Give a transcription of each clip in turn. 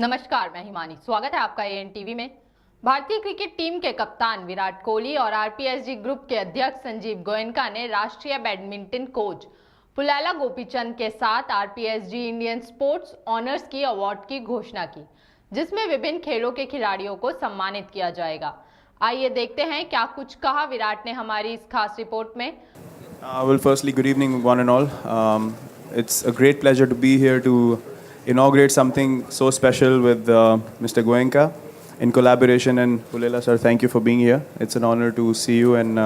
नमस्कार, मैं हिमानी। स्वागत है आपका एएनटीवी में। भारतीय क्रिकेट टीम के कप्तान विराट कोहली और आरपीएसजी ग्रुप के अध्यक्ष संजीव गोयनका ने राष्ट्रीय बैडमिंटन कोच पुलैला गोपीचंद के साथ आरपीएसजी इंडियन स्पोर्ट्स ऑनर्स की अवार्ड की घोषणा की, जिसमें विभिन्न खेलों के खिलाड़ियों को सम्मानित किया जाएगा। आइए देखते हैं क्या कुछ कहा विराट ने हमारी इस खास रिपोर्ट में। Well, firstly, good evening, one and all. It's a great pleasure to be here to inaugurate something so special with Mr. Goenka in collaboration. And Pulela sir, thank you for being here. It's an honor to see you, and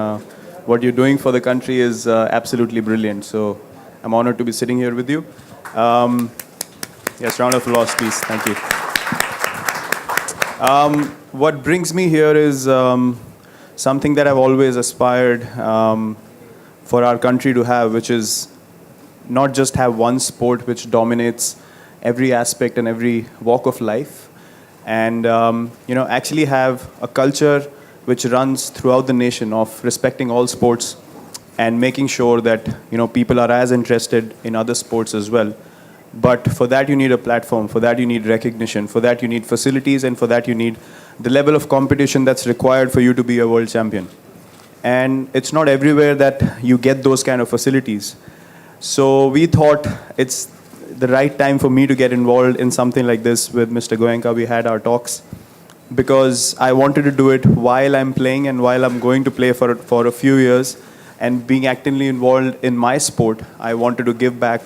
what you're doing for the country is absolutely brilliant. So I'm honored to be sitting here with you. Yes, round of applause, please. Thank you. What brings me here is something that I've always aspired for our country to have, which is not just have one sport which dominates every aspect and every walk of life, and actually have a culture which runs throughout the nation of respecting all sports and making sure that people are as interested in other sports as well. But for that you need a platform, for that you need recognition, for that you need facilities, and for that you need the level of competition that's required for you to be a world champion. And it's not everywhere that you get those kind of facilities. So we thought it's the right time for me to get involved in something like this with Mr. Goenka. We had our talks because I wanted to do it while I'm playing and while I'm going to play for a few years, and being actively involved in my sport. I wanted to give back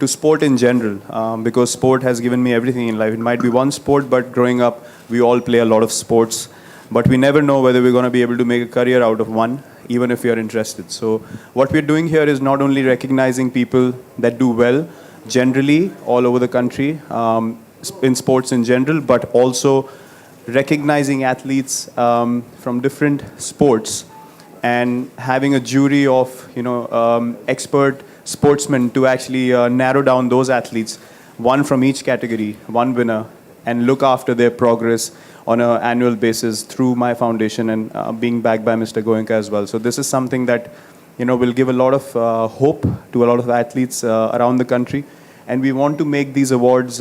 to sport in general, because sport has given me everything in life. It might be one sport, but growing up, we all play a lot of sports. But we never know whether we're going to be able to make a career out of one, even if we are interested. So what we're doing here is not only recognizing people that do well generally all over the country, in sports in general, but also recognizing athletes from different sports and having a jury of expert sportsmen to actually narrow down those athletes, one from each category, one winner, and look after their progress on an annual basis through my foundation and being backed by Mr. Goenka as well. So this is something that will give a lot of hope to a lot of athletes around the country, and we want to make these awards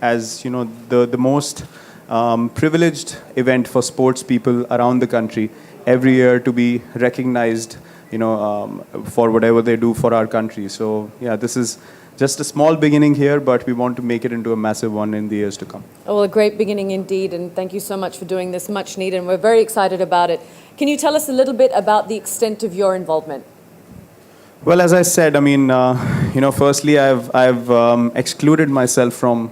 as the most privileged event for sports people around the country every year, to be recognized for whatever they do for our country. So yeah, this is just a small beginning here, but we want to make it into a massive one in the years to come. Well, a great beginning indeed, and thank you so much for doing this, much needed, and we're very excited about it. Can you tell us a little bit about the extent of your involvement? Well, as I said, firstly, I've excluded myself from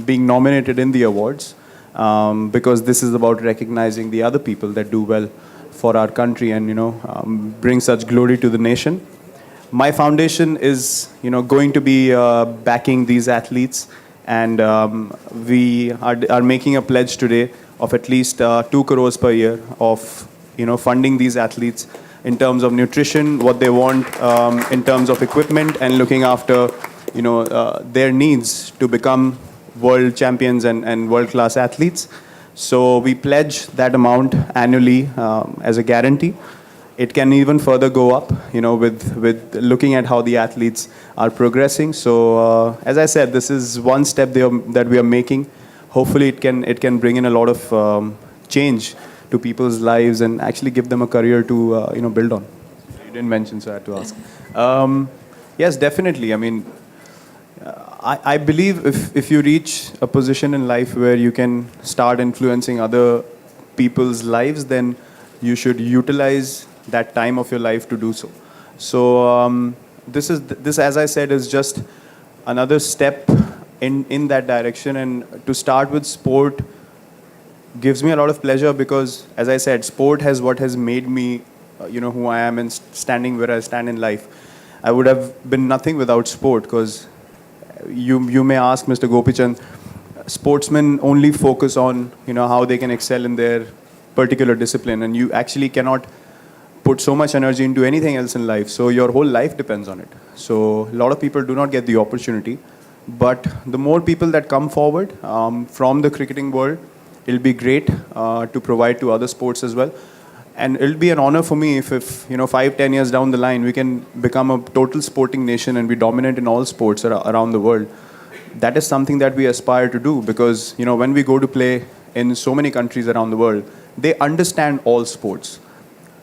being nominated in the awards, because this is about recognizing the other people that do well for our country and bring such glory to the nation. My foundation is going to be backing these athletes, and we are making a pledge today of at least 2 crores per year of funding these athletes in terms of nutrition, what they want, in terms of equipment, and looking after their needs to become world champions and world-class athletes. So we pledge that amount annually as a guarantee. It can even further go up, with looking at how the athletes are progressing. So as I said, this is one step that we are making. Hopefully it can bring in a lot of change to people's lives and actually give them a career to build on. You didn't mention, so I had to ask. Yes, definitely. I believe if you reach a position in life where you can start influencing other people's lives, then you should utilize that time of your life to do so. So this, as I said, is just another step in that direction. And to start with sport gives me a lot of pleasure because, as I said, sport has what has made me, who I am and standing where I stand in life. I would have been nothing without sport, because you may ask Mr. Gopichand, sportsmen only focus on how they can excel in their particular discipline, and you actually cannot put so much energy into anything else in life. So your whole life depends on it. So a lot of people do not get the opportunity, but the more people that come forward from the cricketing world, it'll be great to provide to other sports as well. And it'll be an honor for me if 5-10 years down the line we can become a total sporting nation and be dominant in all sports around the world. That is something that we aspire to do, because when we go to play in so many countries around the world, they understand all sports.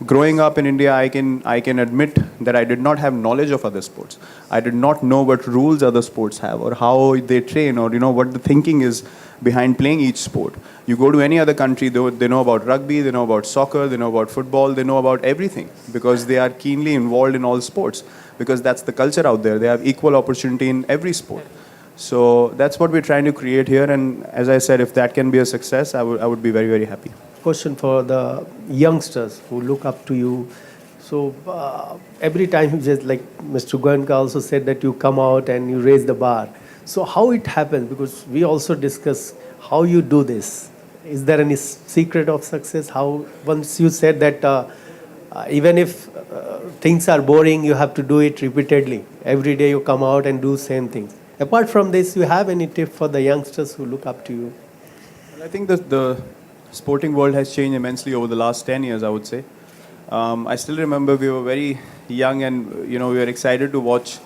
Growing up in India, I can admit that I did not have knowledge of other sports. I did not know what rules other sports have, or how they train, or what the thinking is behind playing each sport. You go to any other country, they know about rugby, they know about soccer, they know about football, they know about everything, because they are keenly involved in all sports, because that's the culture out there. They have equal opportunity in every sport. So that's what we're trying to create here, and as I said, if that can be a success, I would be very, very happy. Question for the youngsters who look up to you. So every time, just like Mr. Goenka also said, that you come out and you raise the bar. So how it happens? Because we also discuss how you do this. Is there any secret of success? How, once you said that even if things are boring, you have to do it repeatedly. Every day you come out and do same things. Apart from this, you have any tip for the youngsters who look up to you? Well, I think that the sporting world has changed immensely over the last 10 years, I would say. I still remember we were very young, and we were excited to watch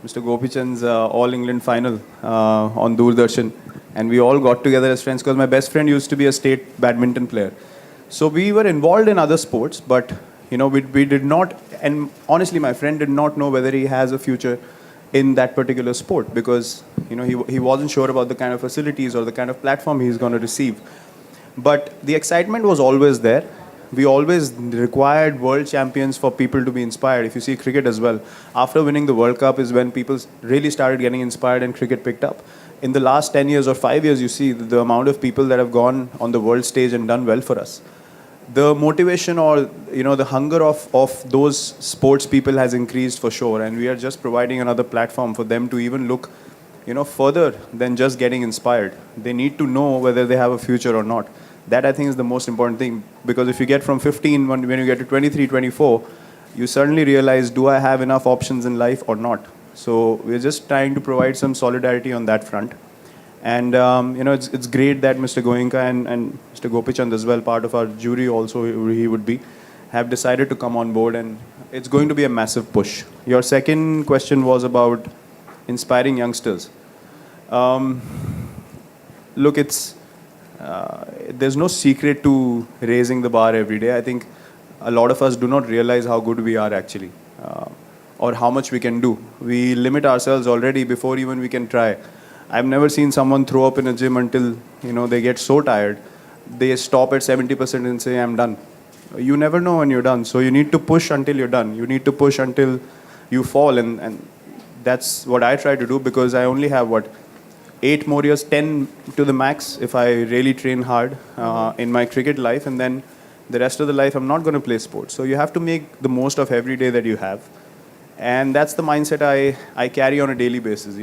Mr. Gopichand's All England final on Doordarshan, and we all got together as friends, because my best friend used to be a state badminton player. So we were involved in other sports, but we did not, and honestly my friend did not know whether he has a future in that particular sport, because he wasn't sure about the kind of facilities or the kind of platform he's going to receive. But the excitement was always there. We always required world champions for people to be inspired. If you see cricket as well, after winning the World Cup is when people really started getting inspired and cricket picked up. In the last 10 years or 5 years, you see the amount of people that have gone on the world stage and done well for us. The motivation, or the hunger of those sports people has increased for sure, and we are just providing another platform for them to even look further than just getting inspired. They need to know whether they have a future or not. That, I think, is the most important thing, because if you get from 15, when you get to 23, 24, you suddenly realize, do I have enough options in life or not? So we're just trying to provide some solidarity on that front. And it's great that Mr. Goenka and Mr. Gopichand as well, part of our jury also he would be, have decided to come on board, and it's going to be a massive push. Your second question was about inspiring youngsters. Look, there's no secret to raising the bar every day. I think a lot of us do not realize how good we are actually, or how much we can do. We limit ourselves already before even we can try. I've never seen someone throw up in a gym until they get so tired, they stop at 70% and say, I'm done. You never know when you're done. So you need to push until you're done. You need to push until you fall, and that's what I try to do, because I only have 8 more years, 10 to the max, if I really train hard in my cricket life, and then the rest of the life I'm not going to play sports. So you have to make the most of every day that you have, and that's the mindset I carry on a daily basis.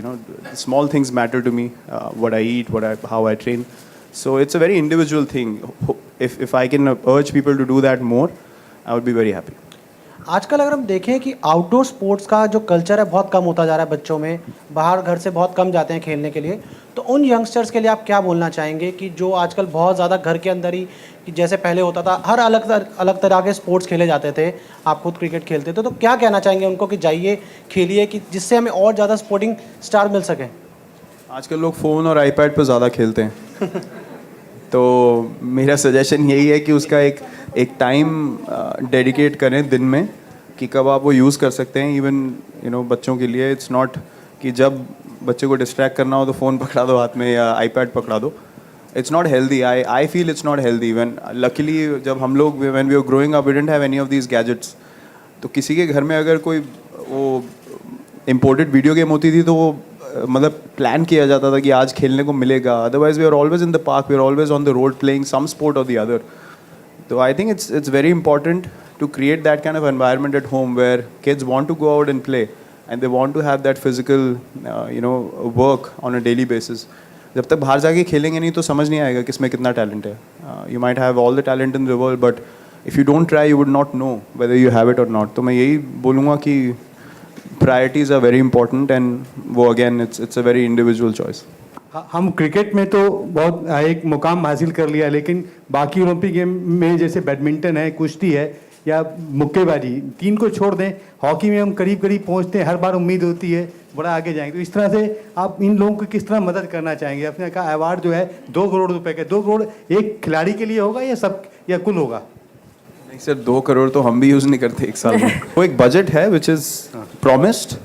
Small things matter to me, what I eat, how I train. So it's a very individual thing. If I can urge people to do that more, I would be very happy. आजकल अगर हम देखें कि outdoor sports का जो culture है बहुत कम होता जा रहा है बच्चों में, बाहर घर से बहुत कम जाते हैं खेलने के लिए, तो उन यंगस्टर्स के लिए आप क्या बोलना चाहेंगे कि जो आजकल बहुत ज़्यादा घर के अंदर ही, कि जैसे पहले होता था हर अलग तरह के स्पोर्ट्स खेले जाते थे, आप खुद क्रिकेट खेलते थे, तो क्या कहना चाहेंगे उनको कि जाइए खेलिए, कि जिससे हमें और ज़्यादा स्पोर्टिंग स्टार मिल सके? आजकल लोग फ़ोन और आईपैड पर ज़्यादा खेलते हैं तो मेरा सजेशन यही है कि उसका एक टाइम डेडिकेट करें दिन में, कि कब आप वो यूज़ कर सकते हैं. इवन बच्चों के लिए इट्स नॉट कि जब बच्चे को डिस्ट्रैक्ट करना हो तो फ़ोन पकड़ा दो हाथ में या आईपैड पकड़ा दो. It's not healthy. I feel it's not healthy. When luckily जब हम लोग when we were growing up we didn't have any of these gadgets. तो किसी के घर में अगर कोई वो इम्पोर्टेड वीडियो गेम होती थी तो वो मतलब प्लान किया जाता था कि आज खेलने को मिलेगा. Otherwise we are always in the park, we are always on the road playing some sport और the other. So I think it's very important to create that kind of environment at home where kids want to go out and play and they want to have that physical work on a daily basis. जब तक बाहर जाके खेलेंगे नहीं तो समझ नहीं आएगा किसमें कितना टैलेंट है. You might have all the talent in the world, but if you don't try, you would not know whether you have it or not. तो मैं यही बोलूँगा कि priorities are very important, and वो again it's a very individual choice. हम cricket में तो बहुत एक मुकाम हासिल कर लिया, लेकिन बाकी ओलंपिक गेम में जैसे बैडमिंटन है, कुश्ती है या मुक्केबाजी, तीन को छोड़ दें, हॉकी में हम करीब करीब पहुंचते हैं, हर बार उम्मीद होती है बड़ा आगे जाएंगे। तो इस तरह से आप इन लोगों को किस तरह मदद करना चाहेंगे? अपने का अवार्ड जो है 2 करोड़ रुपए का, 2 करोड़ एक खिलाड़ी के लिए होगा या सब या कुल होगा? नहीं सर, 2 करोड़ तो हम भी यूज नहीं करते एक साल में। वो एक बजट है विच इज प्रॉमिस्ड।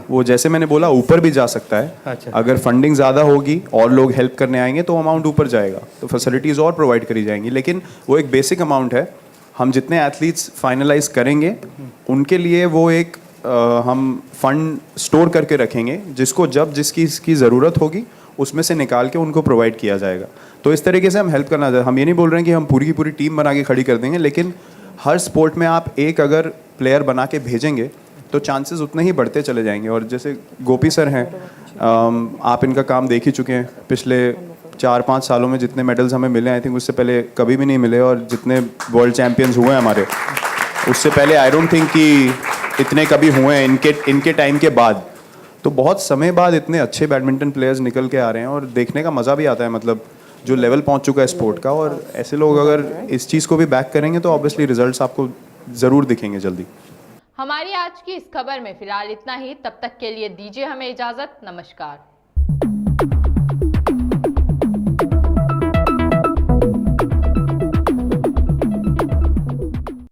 वो जैसे मैंने बोला ऊपर भी जा सकता है। अच्छा। अगर फंडिंग ज़्यादा होगी और लोग हेल्प करने आएंगे तो अमाउंट ऊपर जाएगा, तो फैसिलिटीज़ और प्रोवाइड करी जाएंगी। लेकिन वो एक बेसिक अमाउंट है। हम जितने एथलीट्स फाइनलाइज करेंगे उनके लिए वो एक हम फंड स्टोर करके रखेंगे, जिसको जब जिसकी इसकी ज़रूरत होगी उसमें से निकाल के उनको प्रोवाइड किया जाएगा। तो इस तरीके से हम हेल्प करना चाहते हैं। हम ये नहीं बोल रहे हैं कि हम पूरी की पूरी टीम बना के खड़ी कर देंगे, लेकिन हर स्पोर्ट में आप एक अगर प्लेयर बना के भेजेंगे तो चांसेस उतने ही बढ़ते चले जाएंगे। और जैसे गोपी सर हैं, आप इनका काम देख ही चुके हैं। पिछले 4-5 सालों में जितने मेडल्स हमें मिले, आई थिंक उससे पहले कभी भी नहीं मिले। और जितने वर्ल्ड चैम्पियंस हुए हैं हमारे, उससे पहले आई डोंट थिंक कि इतने कभी हुए हैं इनके टाइम के बाद। तो बहुत समय बाद इतने अच्छे बैडमिंटन प्लेयर्स निकल के आ रहे हैं और देखने का मज़ा भी आता है, मतलब जो लेवल पहुंच चुका है स्पोर्ट का। और ऐसे लोग अगर इस चीज़ को भी बैक करेंगे तो ऑब्वियसली रिजल्ट्स आपको ज़रूर दिखेंगे जल्दी। हमारी आज की इस खबर में फिलहाल इतना ही। तब तक के लिए दीजिए हमें इजाजत। नमस्कार।